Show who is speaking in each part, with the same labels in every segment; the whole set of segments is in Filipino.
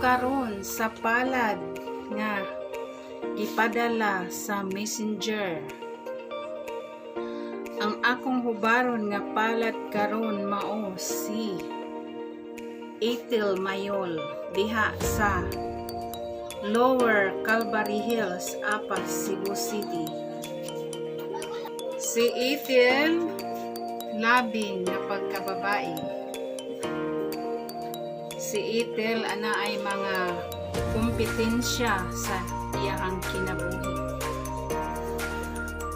Speaker 1: karon sa palad nga gipadala sa messenger. Ang akong hubaron nga palad karon mao si Ethel Mayol diha sa Lower Calvary Hills, Apas, Cebu City. Si Ethel labing na pagkababae. Si Ethel ana ay mga kompetensya sa iyahang kinabuhi.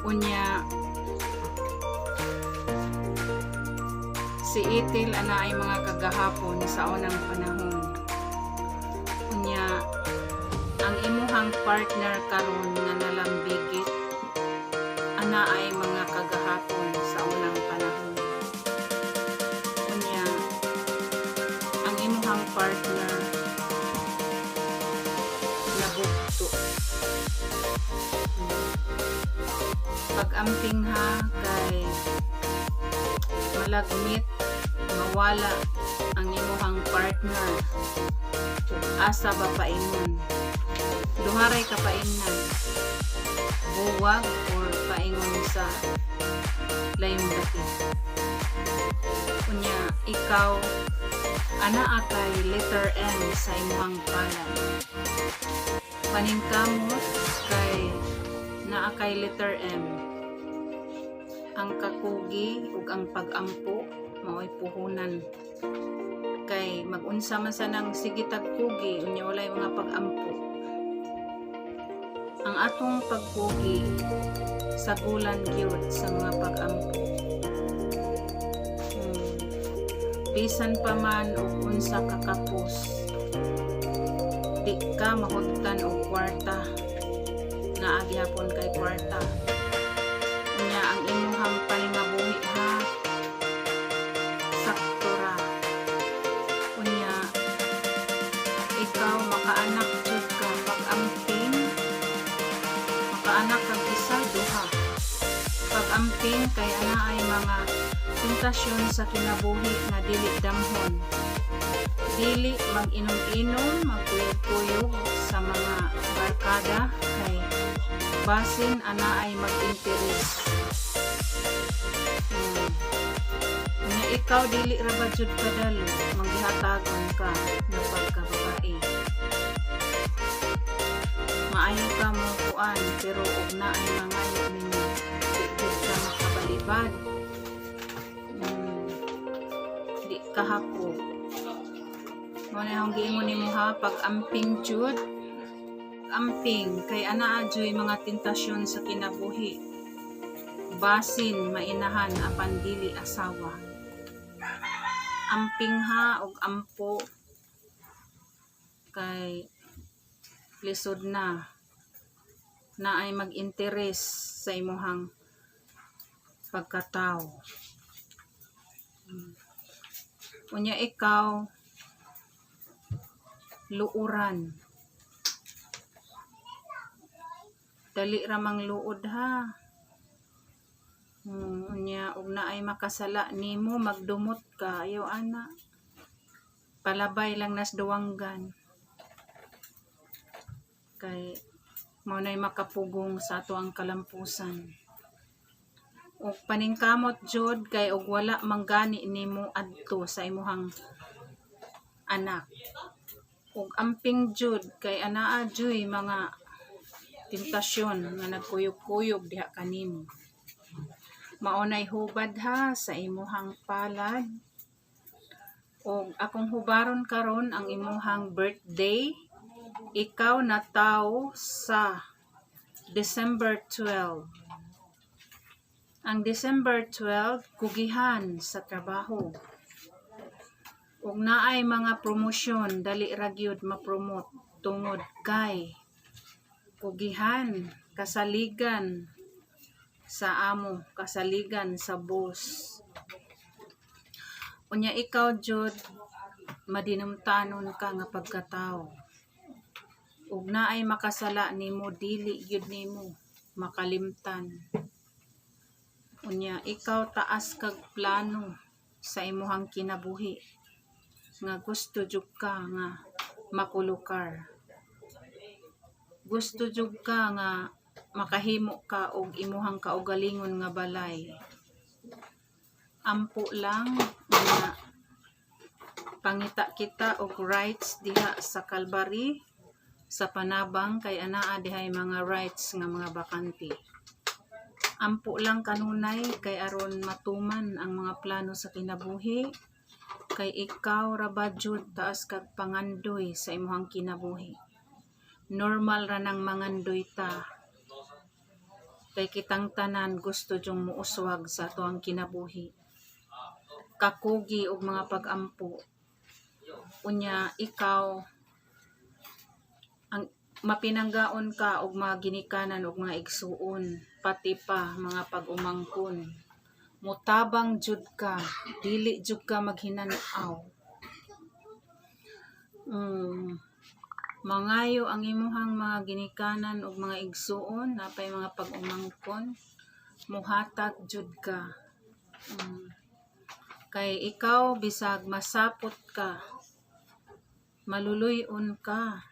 Speaker 1: Unya si Ethel ana ay mga kagahapon sa unang panahon. Unya ang imuhang partner karon nga nalambigit ana ay mga kagahapon sa unang panahon. Unya ang imuhang partner nabugto. Pag-amping ha kay malagmit mawala ang imuhang partner asa ba paingon. Duharay ka paingan buwag or paingon sa layong dati. Unya ikaw ana akay letter M sa imuhang palad. Paningkamot kay naa kay letter M. Ang kakugi ug ang pag-ampo mao'y puhunan. Kay mag-unsa man sa nang sige tagkugi unya walay mga pag-ampo. Ang atong pagkugi sagulan gyud sa mga pag-ampo. Bisan pa man og unsa ka kapos, di ka mahugtan og kwarta na agyapon kay kwarta. Unya ang imuhang palingabuhi ha sakto ra. Unya ikaw makaanak jud ka pag-amping, makaanak kag isa duha. Pag-amping kay ana ay mga tentasyon sa kinabuhi na dili damhon. Dili mag-inom-inom, magkuyog-kuyog sa mga barkada kay basin ana ay mag-interes. Unya ikaw dili ra ba jud kadalo manggihatagon ka na pagkababae. Maayo ka mo kuan pero ug na ay mangayo ninyo di ka makabalibad. Di kahako. Mo na ang giingon nimo ha pag-amping jud. Amping kay anaa joy mga tentasyon sa kinabuhi. Basin mainahan apan dili asawa. Amping ha og ampo kay lisod na ay mag-interes sa imuhang pagkatao. Unya ikaw luuran. Dali ramang luod ha. Unya ug naay makasala nimo magdumot ka ayaw ana. Palabay lang nas duwanggan. Kay mao nay makapugong sa ato ang kalampusan. Ug paningkamot jud kay og wala manggani nimo adto sa imuhang anak. Ug amping jud kay anaa joy mga tentasyon nga nagkuyog-kuyog diha kanimo. Maunay hubad ha sa imuhang palad. Ug akong hubaron karon ang imuhang birthday. Ikaw na tawo sa December 12. Ang December 12 kugihan sa trabaho. Ug naay mga promosyon dali ra gyud ma-promote tungod kay kugihan, kasaligan sa amo, kasaligan sa boss. Unya ikaw jud madinumtanon ka nga pagkatao. Ug naay makasala nimo dili gyud nimo makalimtan. Unya ikaw taas kag plano sa imuhang kinabuhi nga gusto jud ka nga makulukar. Gusto jud ka nga makahimo ka og imuhang kaugalingon nga balay. Ampo lang nga pangita kita og rights diha sa Calvary sa panabang kay anaa dihay mga rights nga mga bakante. Ampo lang kanunay kay aron matuman ang mga plano sa kinabuhi kay ikaw ra ba jud taas kag pangandoy sa imuhang kinabuhi. Normal ra nang mangandoy ta. Kay kitang tanan gusto jung muuswag sa atoang kinabuhi. Kakugi og mga pag-ampo. Unya ikaw ang mapinanggaon ka og mga ginikanan og mga igsuon, pati pa mga pag-umangkon. Mutabang jud ka, dili jud ka maghinanaw. Mangayo ang imuhang mga ginikanan og mga igsuon, napay mga pag-umangkon, muhatag jud ka. Kay ikaw bisag masapot ka, maluluyon ka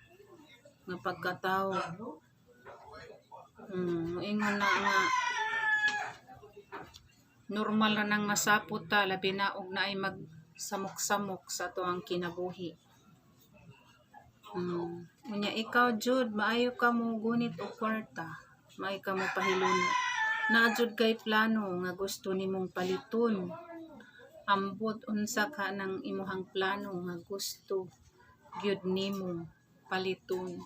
Speaker 1: nga pagkatawo. Ingon na nga normal ra nang masapot ta labi na og naay magsamok-samok sa tuang kinabuhi. Unya ikaw jud maayo ka mo gunit og kwarta, maayo ka mo pahiluna. Naa jud kay plano nga gusto nimong paliton. Ambot unsa ka ng imuhang plano nga gusto gyud nimo paliton.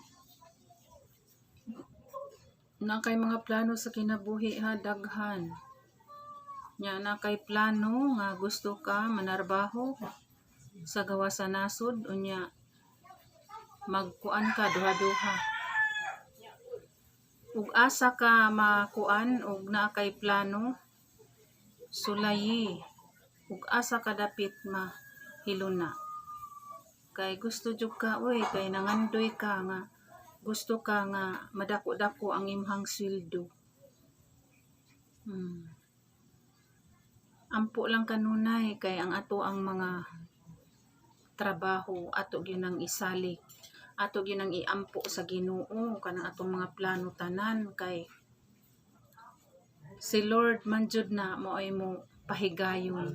Speaker 1: Na kay mga plano sa kinabuhi ha, daghan. Nya na kay plano nga gusto ka manarbaho sa gawa sa nasod, unya magkuan ka duha-duha. Ug asa ka makuan og naa kay plano, sulayi. Ug asa ka dapit mahiluna. Kay gusto jud ka kay nangandoy ka nga gusto ka nga madako-dako ang imong sweldo. Ampo lang kanunay kay ang ato ang mga trabaho ato gyud nang isalik, ato gyud nang iampo sa Ginoo kanang atong mga plano tanan kay si Lord man jud na moay mo pahigayon.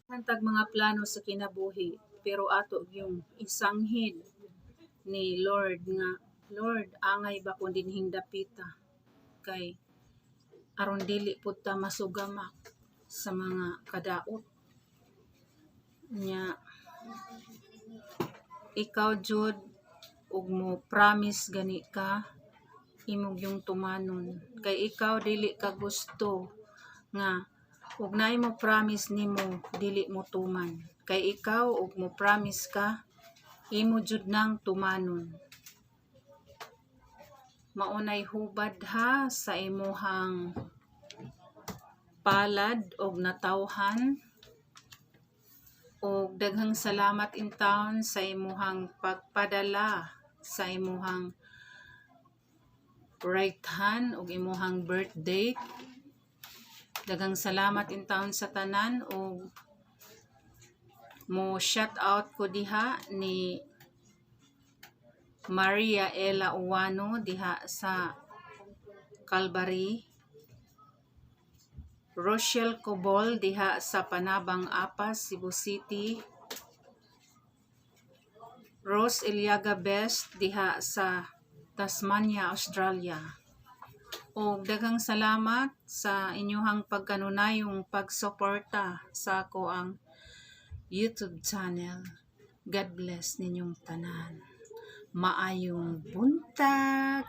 Speaker 1: Hantag mga plano sa kinabuhi pero ato yung isanghid ni Lord nga Lord angay ba kun dinhing dapita kay aron dili pud ta masugamak sa mga kadaot. Nya ikaw jud ug mo promise gani ka imong yung tumanon kay ikaw dili ka gusto nga ug naay mo promise nimo dili mo tuman kay ikaw ug mo promise ka imo jud nang tumanon. Maunay hubad ha sa imuhang palad og natawhan og daghang salamat in taon sa imuhang pagpadala sa imuhang right hand og imuhang birth date. Daghang salamat in taon sa tanan og mo shout out ko diha ni Maria Ella Uwano diha sa Calvary, Rochelle Cobol diha sa Panabang Apas, Cebu City, Rose Eliaga Best diha sa Tasmania, Australia. O daghang salamat sa inyuhang pagkanunayong pagsuporta sa ako ang YouTube channel. God bless ninyong tanan. Maayong buntag.